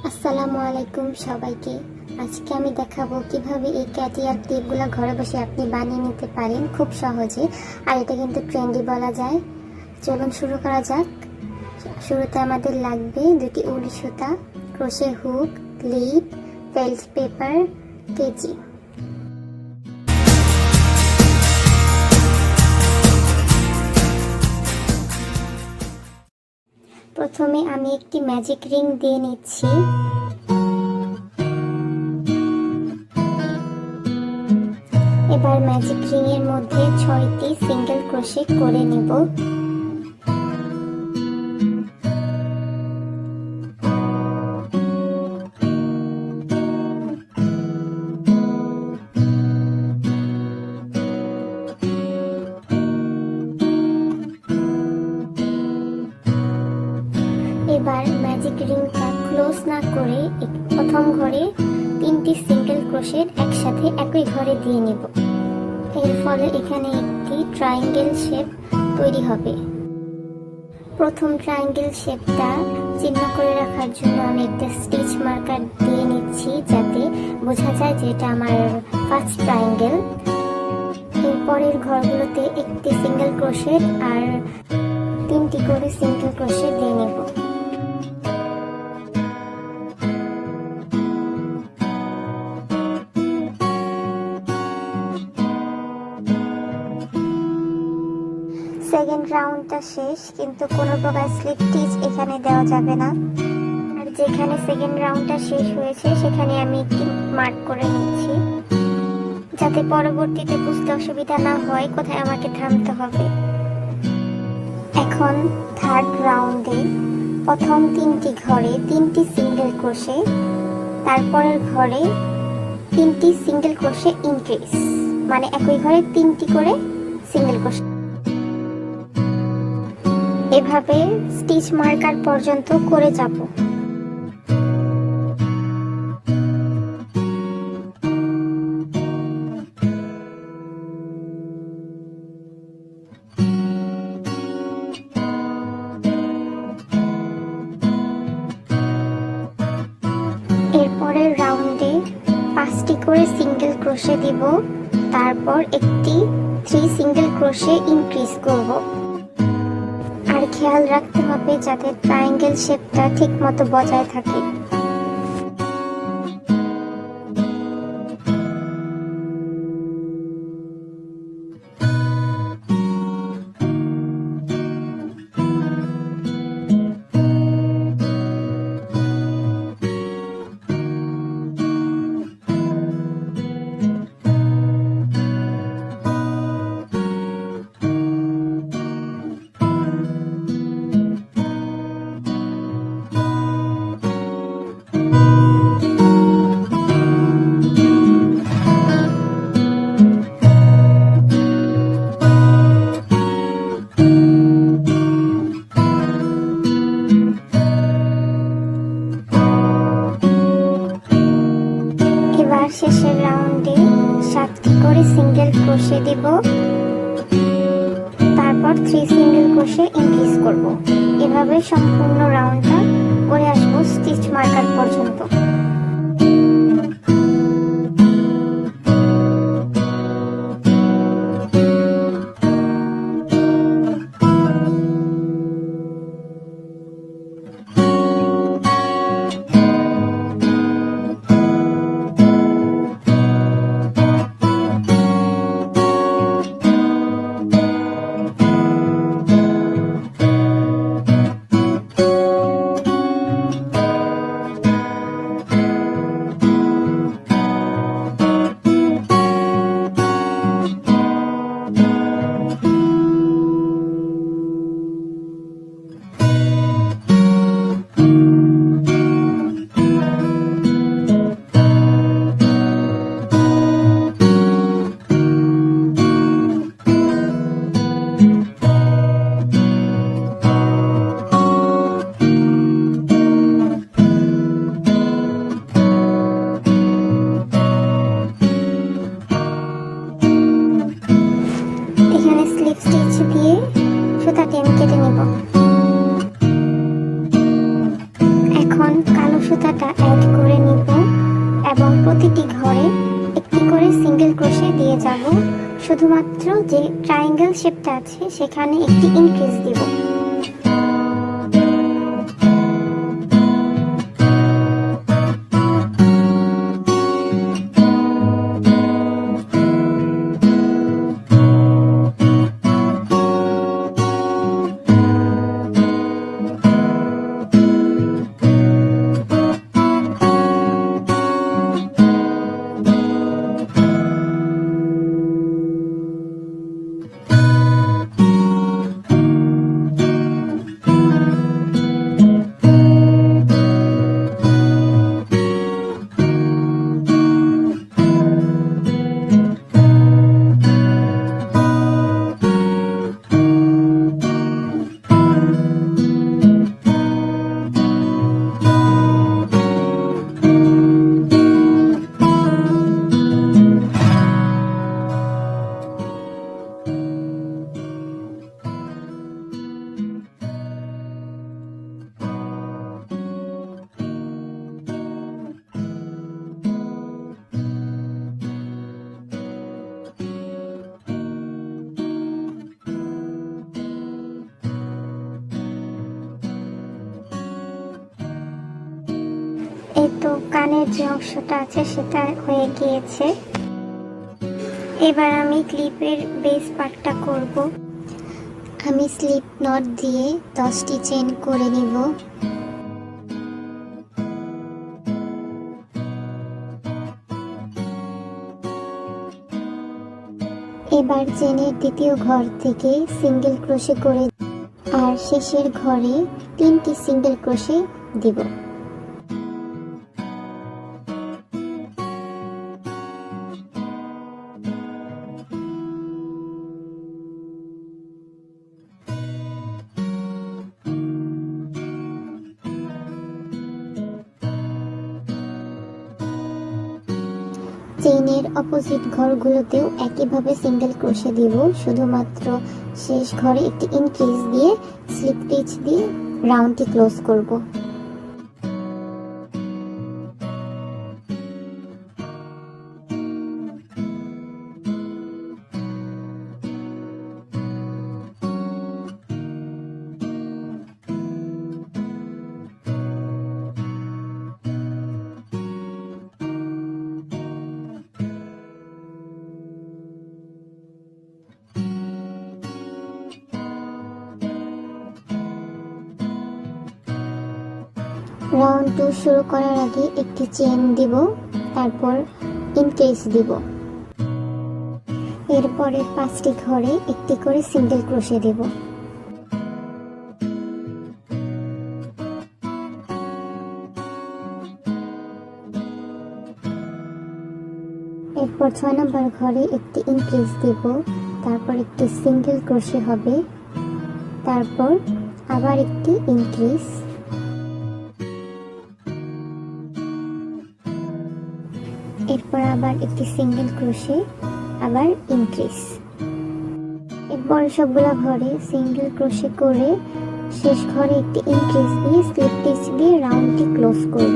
আসসালামু আলাইকুম সবাইকে। আজকে আমি দেখাবো কিভাবে এই ক্যাটিয়ার ক্লিপগুলো ঘরে বসে আপনি বানিয়ে নিতে পারেন খুব সহজে। আর এটা কিন্তু ট্রেন্ডি বলা যায়। চলুন শুরু করা যাক। শুরুতে আমাদের লাগবে দুটি উল সুতা, crochet hook, clip, felt paper, কেচি। প্রথমে আমি একটি ম্যাজিক রিং দিয়ে নিচ্ছি। এবার ম্যাজিক রিং এর মধ্যে 6টি সিঙ্গেল ক্রোশে করে নেব। এবার ম্যাজিক রিংটা ক্লোজ না করে প্রথম ঘরে 3টি সিঙ্গেল ক্রোশেট একসাথে একই ঘরে দিয়ে নেব। এর ফলে এখানে একটি ট্রায়াঙ্গেল শেপ তৈরি হবে। প্রথম ট্রায়াঙ্গেল শেপটা চিহ্ন করে রাখার জন্য আমি একটা স্টিচ মার্কার দিয়ে নিচ্ছি, যাতে বোঝা যায় যে এটা আমার ফার্স্ট ট্রায়াঙ্গেল। এরপরের ঘরগুলোতে একটি সিঙ্গেল ক্রোশেট আর 3টি করে সিঙ্গেল ক্রোশেট দিয়ে নেব। সেকেন্ড রাউন্ডটা শেষ, কিন্তু কোনো প্রকার স্লিপ স্টিচ এখানে দেওয়া যাবে না। আর যেখানে সেকেন্ড রাউন্ডটা শেষ হয়েছে সেখানে আমি একটি মার্ক করে নিচ্ছি, যাতে পরবর্তীতে বুঝতে অসুবিধা না হয় কোথায় আমাকে থামতে হবে। এখন থার্ড রাউন্ডে প্রথম 3টি ঘরে 3টি সিঙ্গেল ক্রোশে, তারপরের ঘরে 3টি সিঙ্গেল ক্রোশে ইনক্রিজ, মানে একই ঘরে 3টি করে সিঙ্গেল ক্রোশে। এভাবে স্টিচ মার্কার পর্যন্ত করে যাব। এরপরের রাউন্ডে 5টি করে সিঙ্গেল ক্রোশে দিব, তারপর একটি 3 সিঙ্গেল ক্রোশে ইনক্রিজ করব। আর খেয়াল রাখতে হবে যাতে ট্রায়াঙ্গেল শেপটা ঠিক মতো বজায় থাকে। শেষের রাউন্ডে 7টি করে সিঙ্গেল ক্রোশে দিব, তারপর 3 সিঙ্গেল ক্রোশে ইনক্রিজ করব। এভাবে সম্পূর্ণ রাউন্ডটা করে আসবো স্টিচ মার্কার পর্যন্ত। যাব, শুধুমাত্র যে ট্রায়াঙ্গেল শেপটা আছে সেখানে একটি ইনক্রিজ দিব। এই তো কানের যে অংশটা আছে সেটা হয়ে গিয়েছে। এবার আমি ক্লিপের বেস পার্টটা করব। আমি স্লিপ নট দিয়ে 10টি চেইন করে নিব। এবার চেনের দ্বিতীয় ঘর থেকে সিঙ্গেল ক্রোশে করে আর শেষের ঘরে 3টি সিঙ্গেল ক্রোশে দিব। চেইনের অপোজিট ঘরগুলোতেও একইভাবে সিঙ্গেল ক্রোশে দিব, শুধুমাত্র শেষ ঘরে একটি ইনক্রিজ দিয়ে স্লিপ স্টিচ দিয়ে রাউন্ডটি ক্লোজ করব। রাউন্ড 2 শুরু করার আগে একটি চেইন দিব, তারপর ইনক্রিজ দিব। এরপরে 5টি ঘরে একটি করে সিঙ্গেল ক্রোশে দেব। এরপর 6 নম্বর ঘরে একটি ইনক্রিজ দিব, তারপর একটি সিঙ্গেল ক্রোশে হবে, তারপর আবার একটি ইনক্রিজ, এরপর আবার একটি সিঙ্গেল ক্রোশে, আবার ইনক্রিজ। এরপর সবগুলা ঘরে সিঙ্গেল ক্রোশে করে শেষ ঘরে একটি ইনক্রিজ দিয়ে স্লিপ স্টিচ দিয়ে রাউন্ডটি ক্লোজ করব।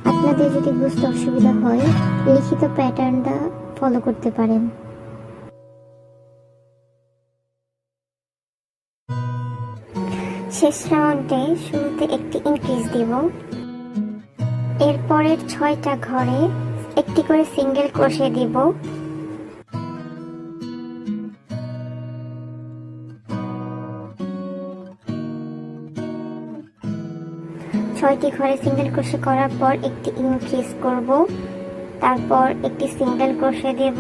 আপনাদের যদি বুঝতে অসুবিধা হয় লিখিত প্যাটার্নটা ফলো করতে পারেন। শেষ রাউন্ডে শুরুতে একটি ইনক্রিজ দিব, এরপরের 6টা ঘরে একটি করে সিঙ্গেল ক্রোশে দিব। ছয়টি ঘরে সিঙ্গেল ক্রোশে করার পর একটি ইনক্রিজ করব, তারপর একটি সিঙ্গেল ক্রোশে দেব,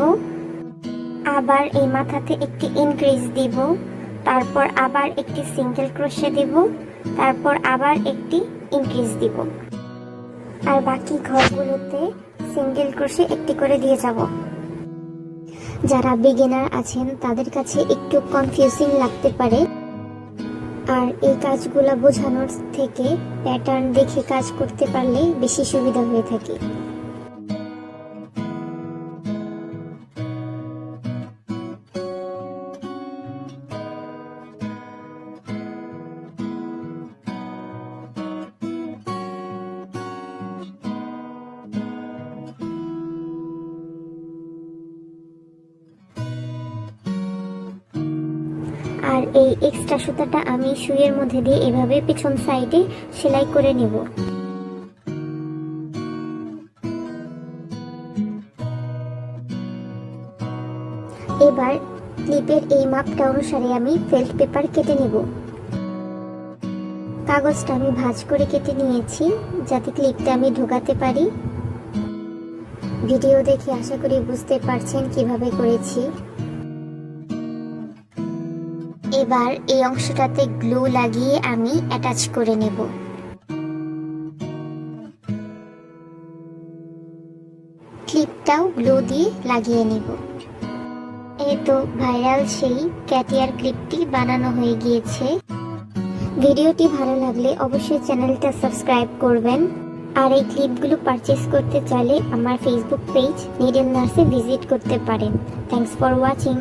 আবার এই মাথাতে একটি ইনক্রিজ দিব, তারপর আবার একটি সিঙ্গেল ক্রোশে দেব, তারপর আবার একটি ইনক্রিজ দিব। আর বাকি ঘরগুলোতে সিঙ্গেল ক্রোশে একটি করে দিয়ে যাব। যারা বিগিনার আছেন তাদের কাছে একটু কনফিউজিং লাগতে পারে, আর এই কাজগুলো বোঝানোর থেকে প্যাটার্ন দেখে কাজ করতে পারলে বেশি সুবিধা হয়ে থাকে। আর এই এক্সট্রা সুতাটা আমি সুইয়ের মধ্যে দিয়ে এভাবে পেছন সাইডে সেলাই করে নেব। এবার ক্লিপের এই মাপটা অনুসারে আমি ফেল্ট পেপার কেটে নেব। কাগজটা আমি ভাঁজ করে কেটে নিয়েছি যাতে ক্লিপটা আমি ঢোকাতে পারি। ভিডিও দেখে আশা করি বুঝতে পারছেন কিভাবে করেছি। এবার এই অংশটাতে গ্লু লাগিয়ে আমি অ্যাটাচ করে নেব। ক্লিপটাও গ্লু দিয়ে লাগিয়ে নেব। এই তো ভাইরাল সেই ক্যাটিয়ার ক্লিপটি বানানো হয়ে গিয়েছে। ভিডিওটি ভালো লাগলে অবশ্যই চ্যানেলটা সাবস্ক্রাইব করবেন। আর এই ক্লিপগুলো পারচেস করতে চাইলে আমার ফেসবুক পেজ নিডল নার্সে ভিজিট করতে পারেন। Thanks for watching.